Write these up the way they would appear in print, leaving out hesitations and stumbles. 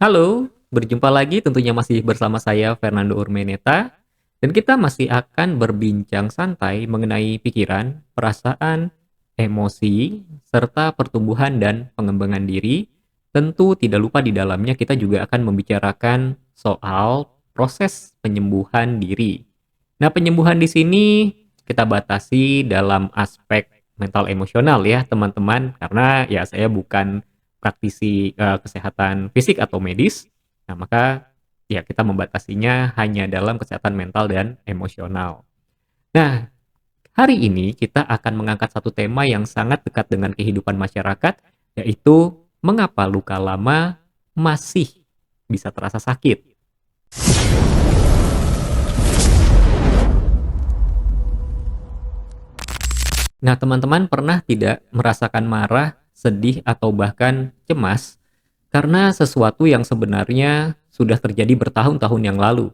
Halo, berjumpa lagi tentunya masih bersama saya Fernando Urmeneta dan kita masih akan berbincang santai mengenai pikiran, perasaan, emosi, serta pertumbuhan dan pengembangan diri. Tentu tidak lupa di dalamnya kita juga akan membicarakan soal proses penyembuhan diri. Nah, penyembuhan di sini kita batasi dalam aspek mental emosional ya, teman-teman, karena ya saya bukan praktisi kesehatan fisik atau medis. Nah, maka ya kita membatasinya hanya dalam kesehatan mental dan emosional. Nah, hari ini kita akan mengangkat satu tema yang sangat dekat dengan kehidupan masyarakat, yaitu mengapa luka lama masih bisa terasa sakit. Nah, teman-teman pernah tidak merasakan marah, sedih, atau bahkan cemas karena sesuatu yang sebenarnya sudah terjadi bertahun-tahun yang lalu?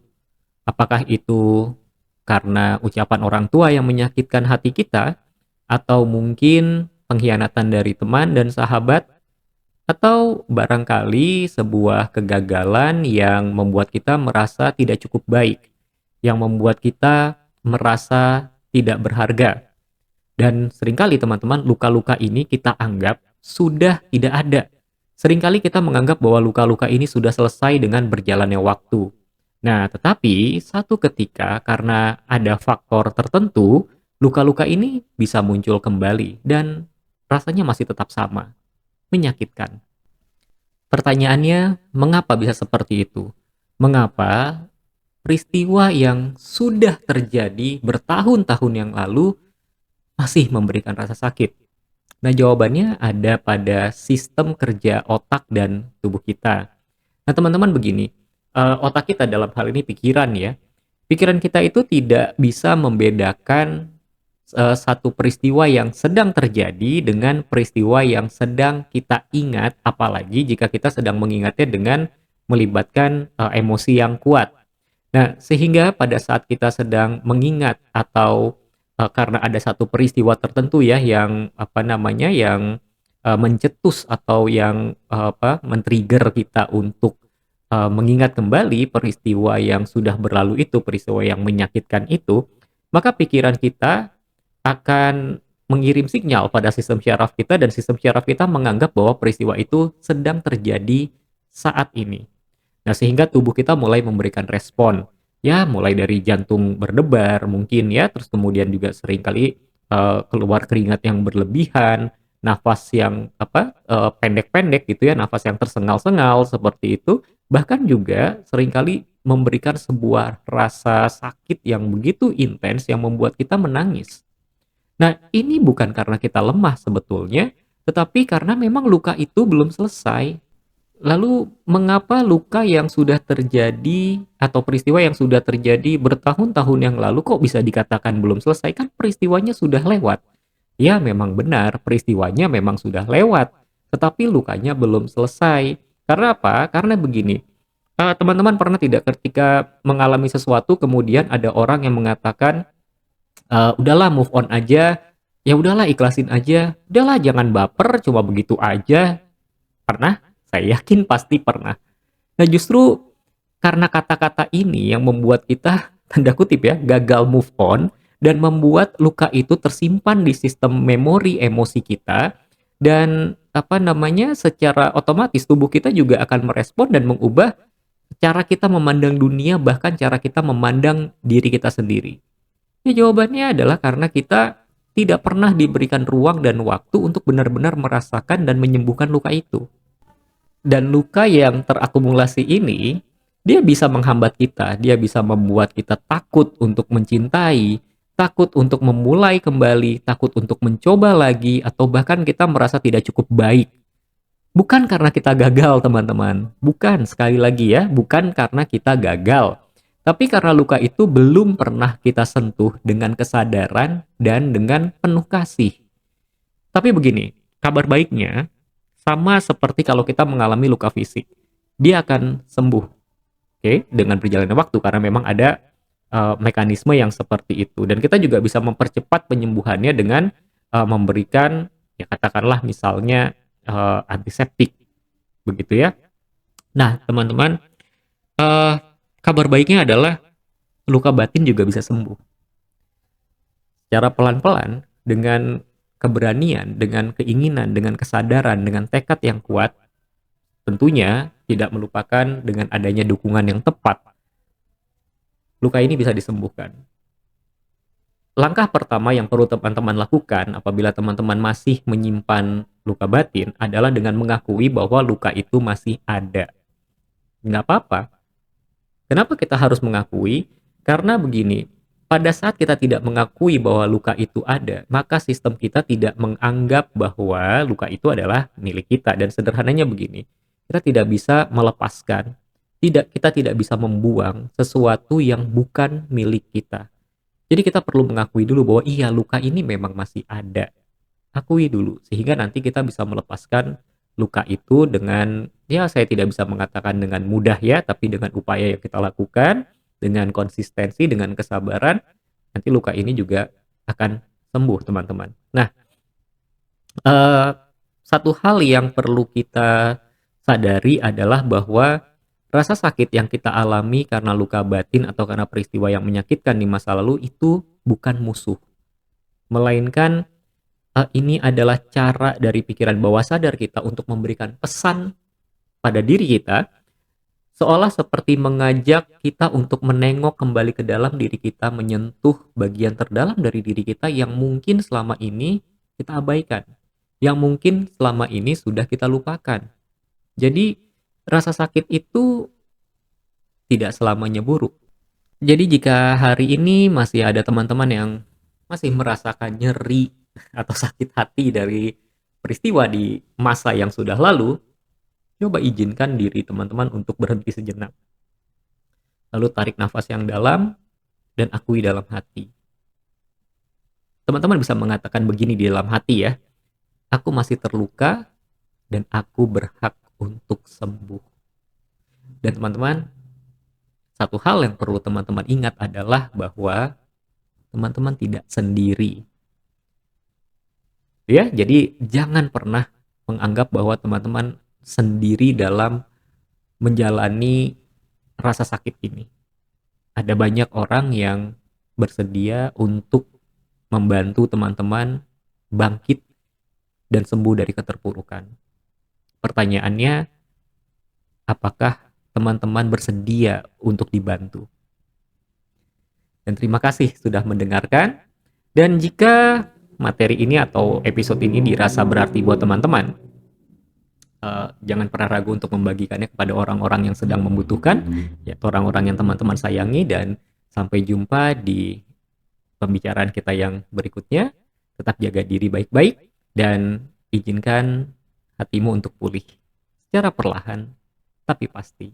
Apakah itu karena ucapan orang tua yang menyakitkan hati kita, atau mungkin pengkhianatan dari teman dan sahabat, atau barangkali sebuah kegagalan yang membuat kita merasa tidak cukup baik, yang membuat kita merasa tidak berharga. Dan seringkali teman-teman, luka-luka ini kita anggap sudah tidak ada. Seringkali kita menganggap bahwa luka-luka ini sudah selesai dengan berjalannya waktu. Nah, tetapi satu ketika karena ada faktor tertentu, luka-luka ini bisa muncul kembali dan rasanya masih tetap sama, menyakitkan. Pertanyaannya, mengapa bisa seperti itu? Mengapa peristiwa yang sudah terjadi bertahun-tahun yang lalu masih memberikan rasa sakit? Nah, jawabannya ada pada sistem kerja otak dan tubuh kita. Nah, teman-teman begini, otak kita dalam hal ini pikiran ya. Pikiran kita itu tidak bisa membedakan satu peristiwa yang sedang terjadi dengan peristiwa yang sedang kita ingat, apalagi jika kita sedang mengingatnya dengan melibatkan emosi yang kuat. Nah, sehingga pada saat kita sedang mengingat atau karena ada satu peristiwa tertentu ya yang apa namanya yang mencetus atau yang men-trigger kita untuk mengingat kembali peristiwa yang sudah berlalu itu, peristiwa yang menyakitkan itu, maka pikiran kita akan mengirim sinyal pada sistem syaraf kita dan sistem syaraf kita menganggap bahwa peristiwa itu sedang terjadi saat ini. Nah, sehingga tubuh kita mulai memberikan respon. Ya, mulai dari jantung berdebar mungkin ya, terus kemudian juga seringkali keluar keringat yang berlebihan, nafas yang pendek-pendek gitu ya, nafas yang tersengal-sengal seperti itu. Bahkan juga seringkali memberikan sebuah rasa sakit yang begitu intens yang membuat kita menangis. Nah, ini bukan karena kita lemah sebetulnya, tetapi karena memang luka itu belum selesai. Lalu, mengapa luka yang sudah terjadi atau peristiwa yang sudah terjadi bertahun-tahun yang lalu kok bisa dikatakan belum selesai? Kan peristiwanya sudah lewat. Ya, memang benar, peristiwanya memang sudah lewat, tetapi lukanya belum selesai. Karena apa? Karena begini, teman-teman pernah tidak ketika mengalami sesuatu kemudian ada orang yang mengatakan, "Udahlah move on aja, ya udahlah ikhlasin aja, udahlah jangan baper, cuma begitu aja." Pernah? Saya yakin pasti pernah. Nah, justru karena kata-kata ini yang membuat kita tanda kutip ya, gagal move on dan membuat luka itu tersimpan di sistem memori emosi kita dan apa namanya, secara otomatis tubuh kita juga akan merespon dan mengubah cara kita memandang dunia, bahkan cara kita memandang diri kita sendiri. Ya, jawabannya adalah karena kita tidak pernah diberikan ruang dan waktu untuk benar-benar merasakan dan menyembuhkan luka itu. Dan luka yang terakumulasi ini, dia bisa menghambat kita, dia bisa membuat kita takut untuk mencintai, takut untuk memulai kembali, takut untuk mencoba lagi, atau bahkan kita merasa tidak cukup baik. Bukan karena kita gagal, teman-teman. Bukan, sekali lagi ya, bukan karena kita gagal. Tapi karena luka itu belum pernah kita sentuh dengan kesadaran dan dengan penuh kasih. Tapi begini, kabar baiknya, sama seperti kalau kita mengalami luka fisik, dia akan sembuh, oke, dengan berjalannya waktu karena memang ada mekanisme yang seperti itu. Dan kita juga bisa mempercepat penyembuhannya dengan memberikan, ya katakanlah misalnya antiseptik, begitu ya. Nah, teman-teman, eee, kabar baiknya adalah luka batin juga bisa sembuh. Secara pelan-pelan, dengan keberanian, dengan keinginan, dengan kesadaran, dengan tekad yang kuat, tentunya tidak melupakan dengan adanya dukungan yang tepat, luka ini bisa disembuhkan. Langkah pertama yang perlu teman-teman lakukan apabila teman-teman masih menyimpan luka batin adalah dengan mengakui bahwa luka itu masih ada. Nggak apa-apa. Kenapa kita harus mengakui? Karena begini, pada saat kita tidak mengakui bahwa luka itu ada, maka sistem kita tidak menganggap bahwa luka itu adalah milik kita. Dan sederhananya begini, kita tidak bisa melepaskan, kita tidak bisa membuang sesuatu yang bukan milik kita. Jadi kita perlu mengakui dulu bahwa iya luka ini memang masih ada. Akui dulu sehingga nanti kita bisa melepaskan luka itu dengan ya saya tidak bisa mengatakan dengan mudah ya, tapi dengan upaya yang kita lakukan, dengan konsistensi, dengan kesabaran, nanti luka ini juga akan sembuh teman-teman. Nah, eee, satu hal yang perlu kita sadari adalah bahwa rasa sakit yang kita alami karena luka batin atau karena peristiwa yang menyakitkan di masa lalu itu bukan musuh, melainkan, ini adalah cara dari pikiran bawah sadar kita untuk memberikan pesan pada diri kita, seolah seperti mengajak kita untuk menengok kembali ke dalam diri kita, menyentuh bagian terdalam dari diri kita yang mungkin selama ini kita abaikan, yang mungkin selama ini sudah kita lupakan. Jadi, rasa sakit itu tidak selamanya buruk. Jadi jika hari ini masih ada teman-teman yang masih merasakan nyeri atau sakit hati dari peristiwa di masa yang sudah lalu, coba izinkan diri teman-teman untuk berhenti sejenak. Lalu tarik nafas yang dalam dan akui dalam hati. Teman-teman bisa mengatakan begini di dalam hati ya, aku masih terluka dan aku berhak untuk sembuh. Dan teman-teman, satu hal yang perlu teman-teman ingat adalah bahwa teman-teman tidak sendiri. Ya, jadi jangan pernah menganggap bahwa teman-teman sendiri dalam menjalani rasa sakit ini. Ada banyak orang yang bersedia untuk membantu teman-teman bangkit dan sembuh dari keterpurukan. Pertanyaannya, apakah teman-teman bersedia untuk dibantu? Dan terima kasih sudah mendengarkan. Dan jika materi ini atau episode ini dirasa berarti buat teman-teman, jangan pernah ragu untuk membagikannya kepada orang-orang yang sedang membutuhkan, ya orang-orang yang teman-teman sayangi, dan sampai jumpa di pembicaraan kita yang berikutnya. Tetap jaga diri baik-baik dan izinkan hatimu untuk pulih secara perlahan tapi pasti.